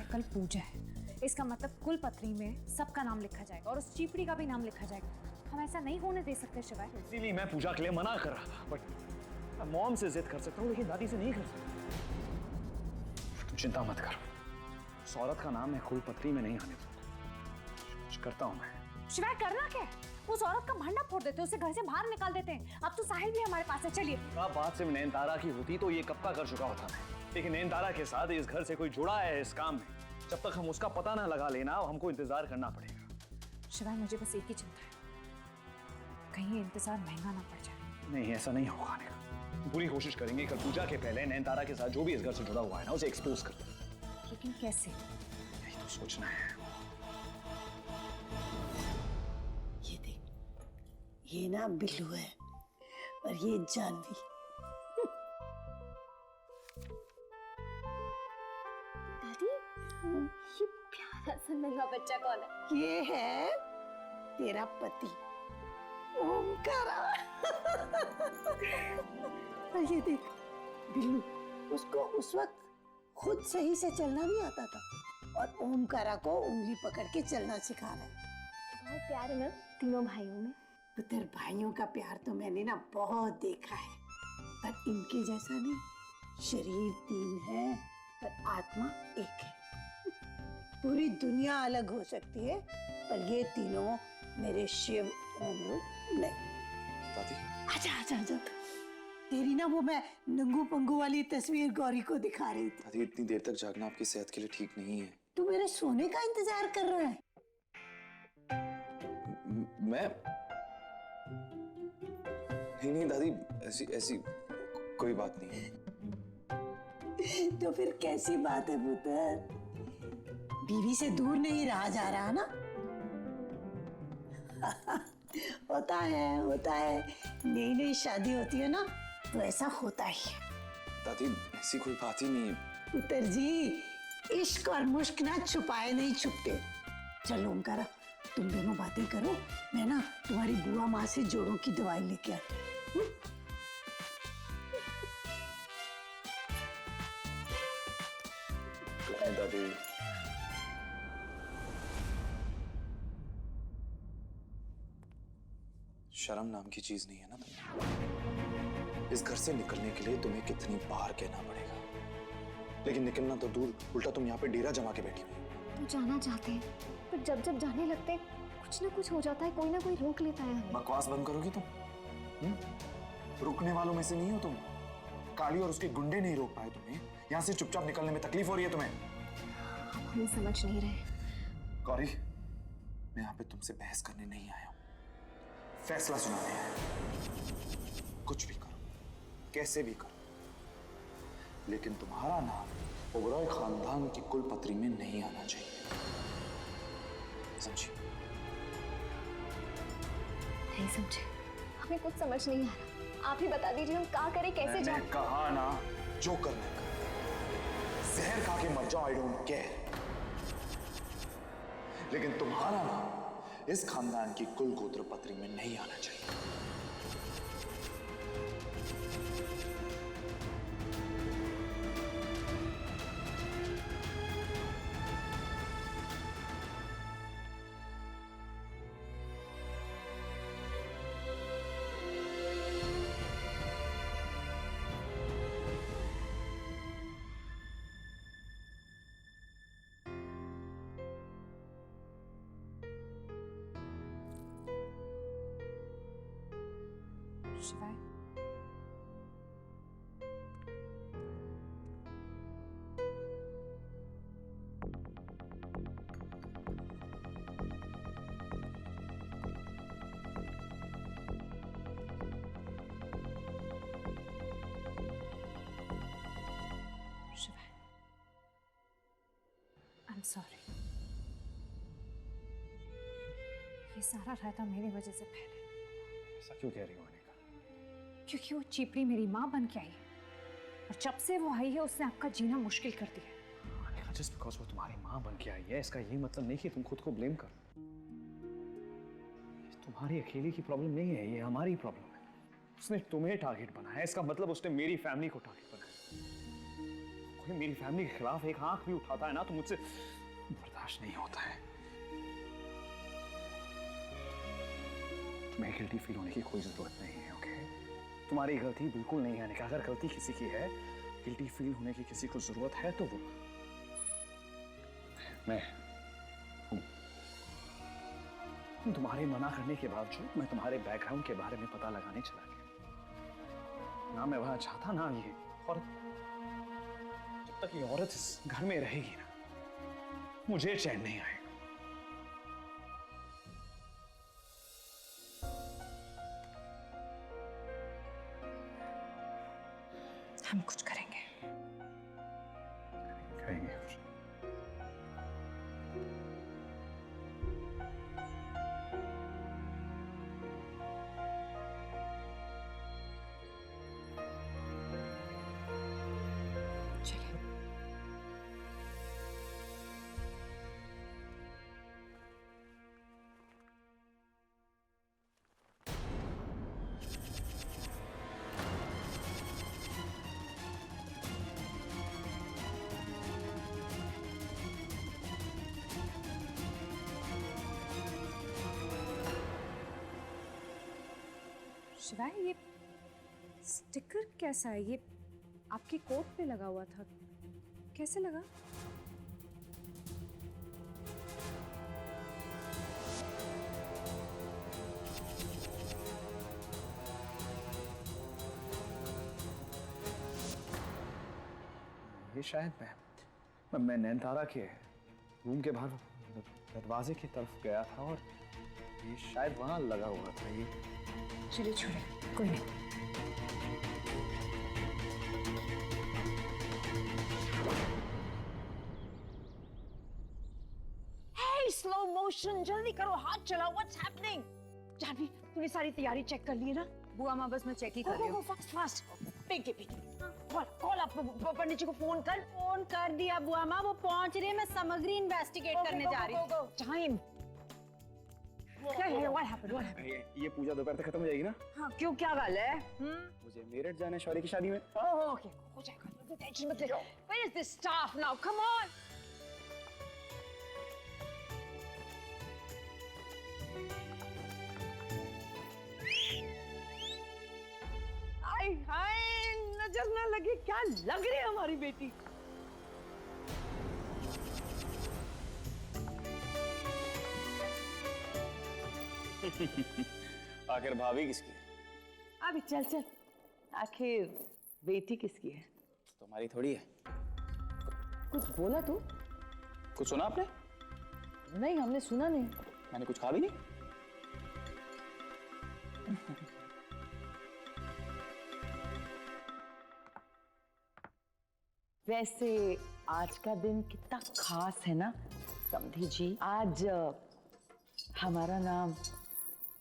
कल पूजा है, इसका मतलब कुलपत्री में सबका नाम लिखा जाएगा और उस चीपड़ी का भी नाम लिखा जाएगा। हम ऐसा नहीं होने दे सकते शिवाय। इसीलिए मैं पूजा के लिए मना कर रहा था, बट मैं मॉम से जिद कर सकता हूँ लेकिन दादी से नहीं कर सकता। तुम चिंता मत करो, उस औरत का नाम मैं कुलपत्री में नहीं आने दूंगा। कुछ करता हूँ मैं। शिवाय करना क्या है? उस औरत का भंडा फोड़ देते, उसे घर से बाहर निकाल देते हैं। अब तो साहिल भी हमारे पास है, चलिए। बात सिर्फ नैनतारा की होती तो ये कब का कर चुका होता मैं, लेकिन नैनतारा के साथ इस घर से कोई जुड़ा है इस काम में। जब तक हम उसका पता ना लगा लेना हमको इंतजार करना पड़ेगा। शिवाय मुझे बस एक ही चिंता है, कहीं ये इंतजार महंगा ना पड़ जाए। नहीं, ऐसा नहीं होगा अनिका। पूरी कोशिश करेंगे कल पूजा के पहले नैनतारा के साथ जो भी इस घर से जुड़ा हुआ है ना उसे एक्सपोज कर दें। लेकिन कैसे? यही तो सोचना है। ये देख, ये ना बिल्लू है और ये जानवी। दादी, ये प्यारा सा नन्हा बच्चा कौन है? ये है तेरा पति ओमकारा। और ये देख बिल्लू, उसको उस वक्त खुद सही से चलना नहीं आता था और ओमकारा को उंगली पकड़ के चलना सिखा रहा है। बहुत प्यार है ना तीनों भाइयों में। पुत्र भाइयों का प्यार तो मैंने ना बहुत देखा है, पर इनके जैसा नहीं। शरीर 3 है पर आत्मा 1 है। पूरी दुनिया अलग हो सकती है पर ये तीनों मेरे शिव ओम लोग नहीं। दादी, आजा आजा आजा, तेरी ना वो मैं नंगू पंगू वाली तस्वीर गौरी को दिखा रही थी। दादी, इतनी देर तक जागना आपकी सेहत के लिए ठीक नहीं है। तू मेरे सोने का इंतजार कर रहा है? मैं नहीं दादी, ऐसी ऐसी कोई बात नहीं है। तो फिर कैसी बात है पुत्र? बीवी से दूर नहीं रहा जा रहा ना? होता है, नई नई शादी होती है ना तो ऐसा होता ही है। दादी, ऐसी कोई बात ही नहीं है। पुत्र जी, इश्क और मुश्क ना छुपाए नहीं छुपते। चलो ओमकारा, तुम दोनों बातें करो, मैं ना तुम्हारी बुआ माँ से जोड़ों की दवाई लेके आती हूँ। दादी, शर्म नाम की चीज नहीं है ना तुम्हें। इस घर से निकलने के लिए तुम्हें कितनी बार कहना पड़ेगा, लेकिन निकलना तो दूर, उल्टा तुम यहाँ पे डेरा जमा के बैठी हुई। तो जाना चाहते हैं पर जब जब जाने लगते हैं कुछ ना कुछ हो जाता है, कोई ना कोई रोक लेता है हमें। बकवास बंद करोगी तुम? रुकने वालों में से नहीं हो तुम। काली और उसके गुंडे नहीं रोक पाए तुम्हें। यहाँ से चुपचाप निकलने में तकलीफ हो रही है तुम्हें। आप हमें समझ नहीं रहे। गौरी, मैं यहाँ पे तुमसे बहस करने नहीं आया हूं, फैसला सुनाने आया हूं। कुछ भी करो, कैसे भी करो, लेकिन तुम्हारा नाम ओबरॉय खानदान की कुलपत्री में नहीं आना चाहिए, समझी? नहीं समझे, हमें कुछ समझ नहीं आ रहा। आप ही बता दीजिए हम क्या करें, कैसे जाएं? मैंने कहा ना, जो करना है जहर खा के मर जाओ, आई डोंट केयर, लेकिन तुम्हारा नाम इस खानदान की कुल गोत्र पत्री में नहीं आना चाहिए। शिवाय, शिवाय, आई एम सॉरी। ये सारा रहता मेरी वजह से फैले। ऐसा क्यों कह रही हो अनिका? क्योंकि वो चीपड़ी मेरी माँ बन के आई है और जब से वो आई है उसने आपका जीना मुश्किल कर दिया है। अनिका, जस्ट बिकॉज वो तुम्हारी माँ बन के आई है इसका ये मतलब नहीं कि तुम खुद को ब्लेम कर। ये तुम्हारी अकेले की प्रॉब्लम नहीं है, ये हमारी प्रॉब्लम है। उसने तुम्हें टारगेट बनाया, इसका मतलब उसने मेरी फैमिली को टारगेट बनाया। कोई मेरी फैमिली के खिलाफ एक आंख भी उठाता है ना तो मुझसे बर्दाश्त नहीं होता है। तुम्हें गिल्टी फील होने की कोई जरूरत नहीं है, ओके? तुम्हारी गलती बिल्कुल नहीं है। अगर गलती किसी की है, गिल्टी फील होने की किसी को जरूरत है तो वो मैं हूं। तुम्हारे मना करने के बावजूद मैं तुम्हारे बैकग्राउंड के बारे में पता लगाने चला गया। ना मैं वहां चाहता, ना ये औरत। जब तक ये औरत इस घर में रहेगी ना, मुझे चैन नहीं आएगा। हम कुछ करेंगे। करेंगे कुछ। चलिए। शिवाय, ये स्टिकर कैसा है? ये आपकी कोट पे लगा हुआ था, कैसे लगा? ये शायद मैं नैनतारा के रूम के बाहर दरवाजे की तरफ गया था और ये शायद वहां लगा हुआ था। ये चलिए छोड़े, कोई नहीं। Hey, slow motion, जल्दी करो, हाथ चलाओ। What's happening? जानवी, तूने सारी तैयारी चेक कर ली है ना? बुआ माँ, बस मैं चेक ही कर रही हूँ। Fast, fast. पिंकी, कॉल आप पंडित जी को फोन कर दिया बुआ माँ, वो पहुंच रहे हैं। मैं सामग्री इन्वेस्टिगेट करने जा रही हूँ। टाइम। What happened? ये पूजा दोपहर तक खत्म हो जाएगी ना? हाँ, क्यों, क्या गल है? मुझे मेरठ जाना है शौर्य की शादी में। ओके, हो जाएगा, टेंशन मत ले। Where is this staff now? Come on. हाय, नजर ना लगे, क्या लग रही है हमारी बेटी। आखिर भाभी किसकी है? अभी चल, आखिर बेटी किसकी है? तुम्हारी थोड़ी है। कुछ बोला तू? कुछ सुना आपने? नहीं, हमने सुना नहीं। मैंने कुछ कहा भी नहीं। वैसे आज का दिन कितना खास है ना समधी जी। आज हमारा नाम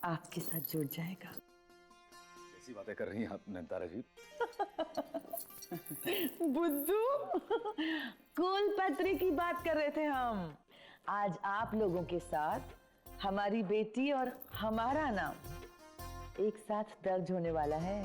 आपके साथ जुड़ जाएगा। कैसी बातें कर रही हैं आप नैनतारा जी? बुद्धू, कुलपत्री की बात कर रहे थे हम। आज आप लोगों के साथ हमारी बेटी और हमारा नाम एक साथ दर्ज होने वाला है।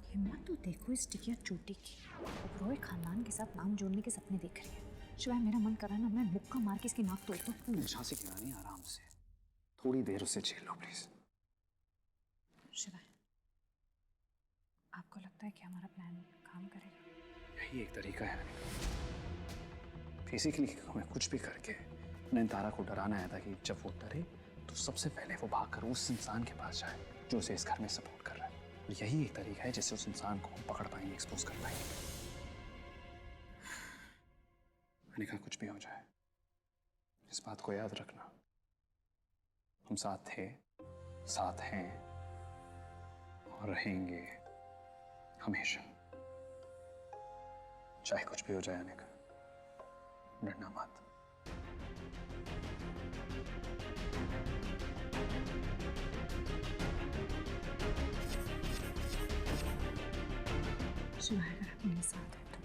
हिम्मत तो देखो इस टिकिया चोटी की। ओबरॉय खानदान के साथ नाम जोड़ने के सपने देख रही है। शिवाय, मेरा मन कर रहा है ना, मैं मुक्का मार के इसकी नाक तोड़ दूं। झांसी की रानी, आराम से, थोड़ी देर उसे झेल लो प्लीज। शिवाय, आपको लगता है कि हमारा प्लान काम करेगा? यही एक तरीका है बेसिकली, हमें कुछ भी करके नैनतारा को डराना है ताकि जब वो डरे तो सबसे पहले वो भागकर उस इंसान के पास जाए जो उसे इस घर में सपोर्ट कर रहा है। और यही एक तरीका है जिससे उस इंसान को हम पकड़ पाएंगे, एक्सपोज कर पाएंगे। मैंने कहा कुछ भी हो जाए, इस बात को याद रखना, हम साथ थे, साथ हैं और रहेंगे हमेशा। चाहे कुछ भी हो जाए अनिका, डरना मत। शिवाय, अगर आप मेरे साथ हैं तो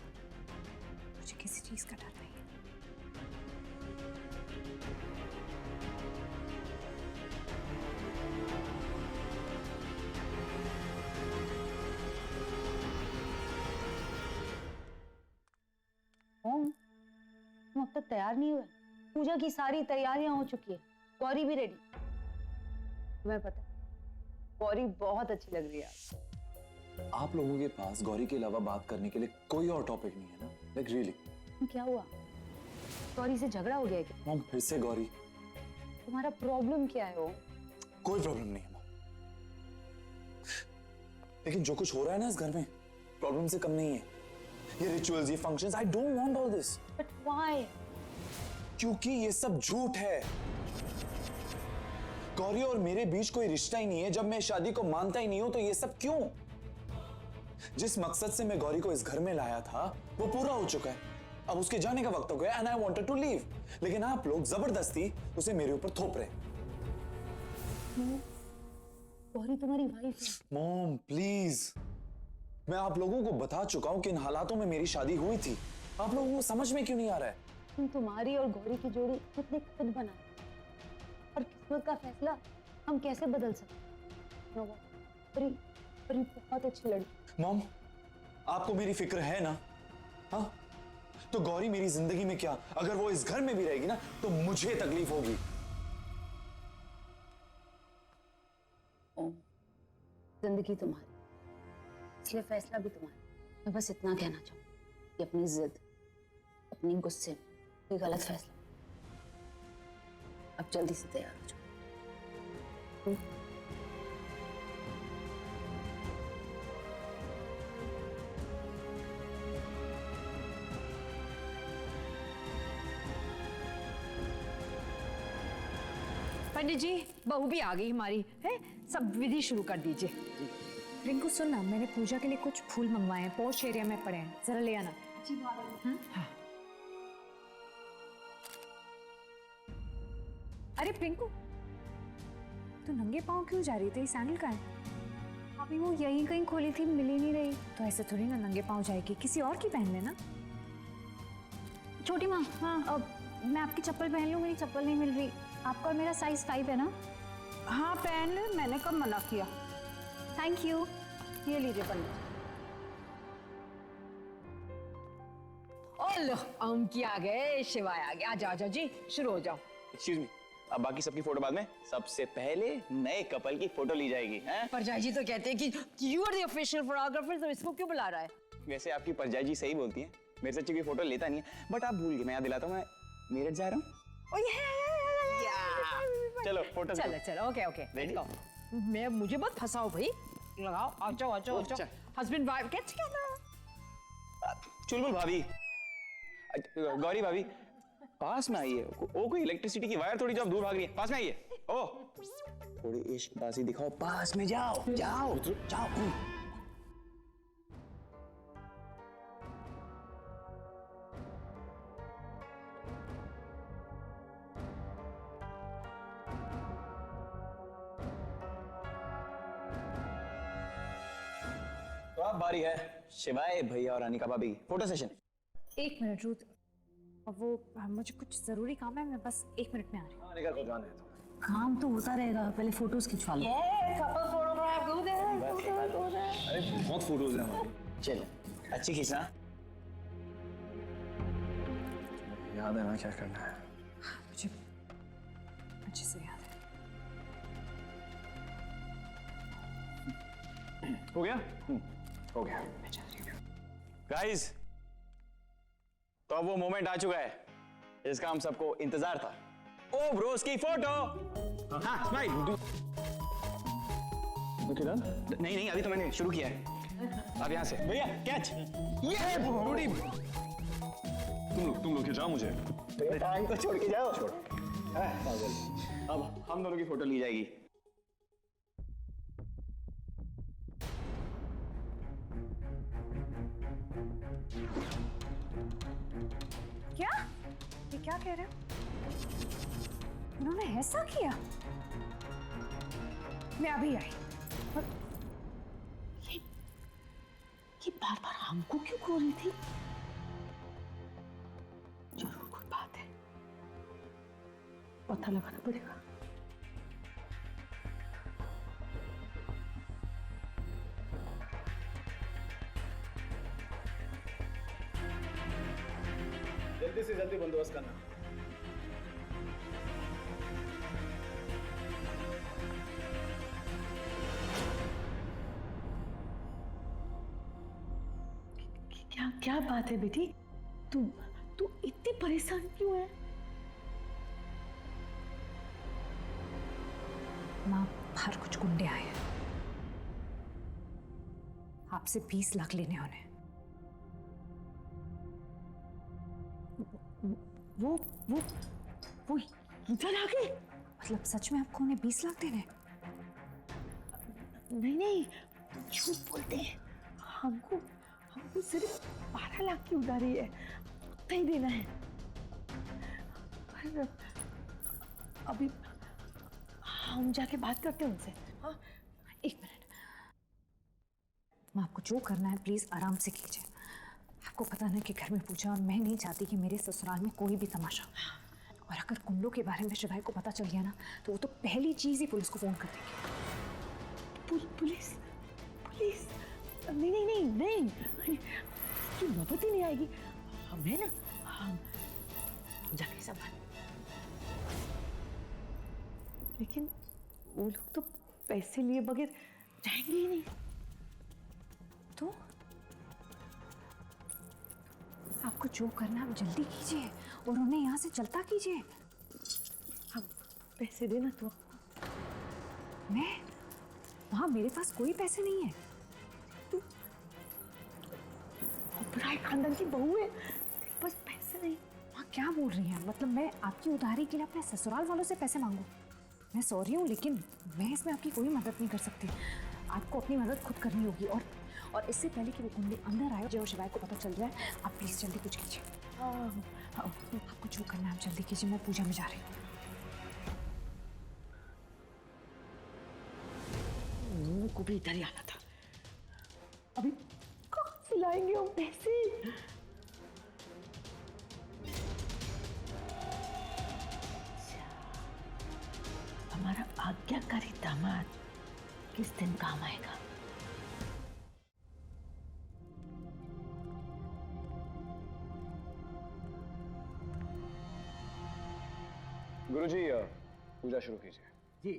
मुझे किसी चीज का डर नहीं है। तुम अब तक तैयार नहीं हुए? पूजा की सारी तैयारियां हो चुकी है, गौरी भी रेडी। तुम्हें पता है गौरी बहुत अच्छी लग रही है आपको। आप लोगों के पास गौरी के अलावा बात करने के लिए कोई और टॉपिक नहीं है ना? Like really? क्या हुआ, गौरी से झगड़ा हो गया क्या? मॉम फिर से गौरी? तुम्हारा प्रॉब्लम क्या है? वो कोई प्रॉब्लम नहीं है मॉम, लेकिन जो कुछ हो रहा है ना इस घर में प्रॉब्लम से कम नहीं है। ये रिचुअल्स, ये functions, I don't want all this. But why? क्योंकि ये सब झूठ है। गौरी और मेरे बीच कोई रिश्ता ही नहीं है। जब मैं शादी को मानता ही नहीं हूं तो ये सब क्यों? जिस मकसद से मैं गौरी को इस घर में लाया था वो पूरा हो चुका है। अब उसके जाने का वक्त हो गया and I wanted to leave, लेकिन आप लोग जबरदस्ती उसे मेरे ऊपर थोप रहे हैं। गौरी तुम्हारी वाइफ है। मॉम प्लीज, मैं आप लोगों को बता चुका हूं कि इन हालातों में मेरी शादी हुई थी। आप लोगों को समझ में क्यों नहीं आ रहा है? तुम्हारी और गौरी की जोड़ी कितने खुद बना और किस्मत का फैसला हम कैसे बदल सकते हैं? परी परी बहुत अच्छी लड़की। मॉम आपको मेरी फिक्र है ना? हाँ तो गौरी मेरी जिंदगी में क्या, अगर वो इस घर में भी रहेगी ना तो मुझे तकलीफ होगी। जिंदगी तुम्हारी, इसलिए फैसला भी तुम्हारा। मैं बस इतना कहना चाहूँ कि अपनी जिद, अपनी गुस्से में कोई गलत फैसला, अब जल्दी से तैयार हो जाओ। पंडित जी बहू भी आ गई हमारी है, सब विधि शुरू कर दीजिए। रिंकू सुन ना, मैंने पूजा के लिए कुछ फूल मंगवाए हैं, पोर्च एरिया में पड़े हैं, जरा ले आना। हाँ। अरे प्रिंकू तू नंगे पाँव क्यों जा रही थी? सैंडल का है? अभी वो यहीं कहीं खोली थी, मिल ही नहीं रही। तो ऐसे थोड़ी ना नंगे पाँव जाएगी, किसी और की पहन लेना। छोटी माँ, हाँ अब मैं आपकी चप्पल पहन लूँ? मेरी चप्पल नहीं मिल रही। आपका और मेरा साइज 5 है ना? हाँ पहन ले, मैंने कब मना किया। Thank you. ये लीजिए पंडित। ओ लो अंकी आ गए, शिवाय आ गए। आ जाओ जाओ जी, शुरू हो जाओ। एक्सक्यूज मी, अब बाकी सबकी फोटो बाद में, सबसे पहले नए कपल की फोटो ली जाएगी। हैं? परजाई जी तो कहते हैं कि you are the official photographer, तो इसको क्यों बुला रहा है? वैसे आपकी परजाई जी सही बोलती हैं, मेरे से कोई फोटो लेता नहीं है, बट आप भूल गए, मैं याद दिलाता हूँ, मैं मेरठ जा रहा हूँ। चलो फोटो। चलो चलो, ओके ओके, Ready? मैं मुझे मत फंसाओ भाई, लगाओ। आ जाओ आ जाओ आ जाओ। हस्बैंड वाइफ कैसे कहना? चुलबुल भाभी, गौरी भाभी पास में आइए। ओ कोई इलेक्ट्रिसिटी की वायर थोड़ी जो आप दूर भाग रही है, पास में आइए। ओ थोड़ी इश्कबाजी दिखाओ, पास में जाओ जाओ जाओ। तो अब बारी है शिवाय भैया और अनिका भाभी फोटो सेशन। एक मिनट रुक, अब वो मुझे कुछ जरूरी काम है, मैं बस 1 मिनट में आ रही हूँ। अनिका को जाना है तो काम तो होता रहेगा, पहले फोटोज खिंचवा लो। अरे बहुत फोटोज हैं हमारी। चलो अच्छी खींचना, याद है ना क्या करना है? मुझे अच्छे से याद है। हो गया? हो गया। गाइस तो अब वो मोमेंट आ चुका है जिसका हम सबको इंतजार था। ओ ब्रोस की फोटो। हाँ स्माइल। नहीं नहीं अभी तो मैंने शुरू किया है। अब यहाँ से भैया कैच। ये बूढ़ी तुम लोग खिंचाओ मुझे। टाइम को छोड़ के जाओ। अब हम दोनों की फोटो ली जाएगी। क्या? ये क्या कह रहे हो? उन्होंने ऐसा किया? मैं अभी आई। ये बार बार हमको क्यों खो रही थी? जरूर कोई बात है, पता लगाना पड़ेगा। जल्दी से जल्दी बंदोबस्त करना। क्या क्या बात है बेटी? तू तू इतनी परेशान क्यों है? माँ, बाहर कुछ गुंडे आए हैं, आपसे 20 लाख लेने उन्हें। वो इधर आ गए? मतलब सच में आपको उन्हें 20 लाख देने हैं? नहीं नहीं, झूठ बोलते हैं। हमको हमको सिर्फ 12 लाख की उधारी है, उतना ही देना है। पर अभी हम जाके बात करते हैं उनसे। हाँ, 1 मिनट। माँ, आपको जो करना है प्लीज आराम से कीजिए। आपको पता ना कि घर में पूजा, और मैं नहीं चाहती कि मेरे ससुराल में कोई भी तमाशा। और अगर कुंडों के बारे में शिवाय को पता चल गया ना, तो वो तो पहली चीज ही पुलिस को फोन कर देंगे। पुलिस? पुलिस? नहीं नहीं नहीं नहीं, की नौबत ही नहीं आएगी। हमें ना, हम जाके संभाल। लेकिन वो लोग तो पैसे लिए बगैर जाएंगे ही नहीं। तो आपको जो करना है आप जल्दी कीजिए और उन्हें यहाँ से चलता कीजिए। हम पैसे देना तो। मैं वहाँ मेरे पास कोई पैसे नहीं है। बुराई खानदान की बहू है, बस पैसे नहीं। वहाँ क्या बोल रही हैं? मतलब मैं आपकी उधारी के लिए अपने ससुराल वालों से पैसे मांगू? मैं सॉरी हूँ, लेकिन मैं इसमें आपकी कोई मदद नहीं कर सकती। आपको अपनी मदद खुद करनी होगी। और इससे पहले कि वो कुंडे अंदर आए, जो शिवाय को पता चल जाए, आप प्लीज जल्दी कुछ कीजिए। आपको जो करना है आप जल्दी कीजिए, मैं पूजा में जा रही हूँ। को भी इधर ही आना था। अभी कहाँ से लाएंगे हम पैसे? हमारा आज्ञाकारी दामाद किस दिन काम आएगा? गुरुजी, पूजा शुरू कीजिए। जी।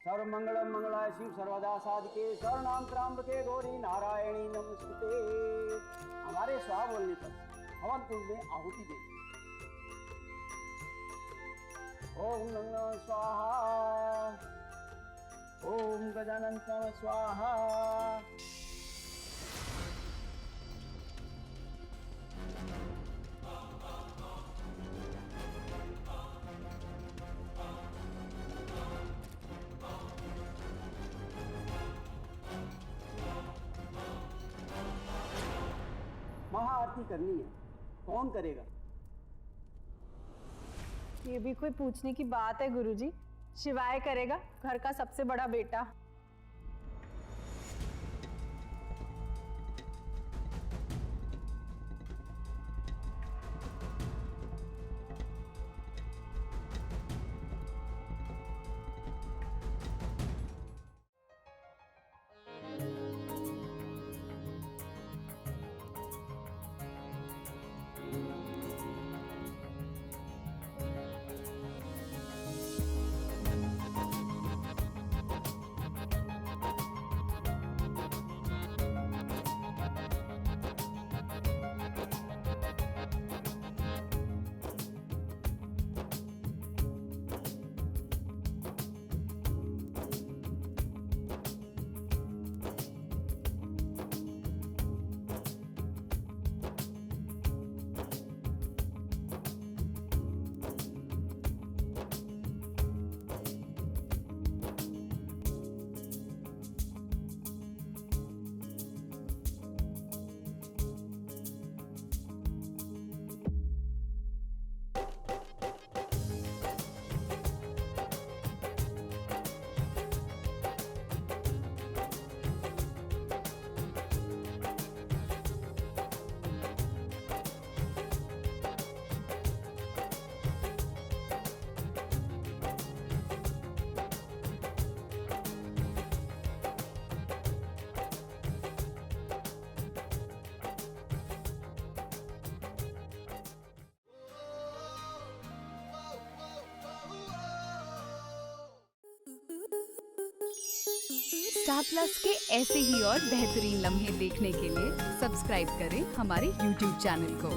सर्वमंगलम मंगलाय शिव सर्वदा साधके सर्वनाम त्र्यंबके गौरी नारायणी नमस्ते। हमारे स्वाहा बोलने पर हवन कुंड में आहुति दे। ओम नमः स्वाहा, ओम गजानन स्वाहा। महाआरती करनी है, कौन करेगा? ये भी कोई पूछने की बात है गुरुजी? शिवाय करेगा, घर का सबसे बड़ा बेटा। स्टार प्लस के ऐसे ही और बेहतरीन लम्हे देखने के लिए सब्सक्राइब करें हमारे YouTube चैनल को।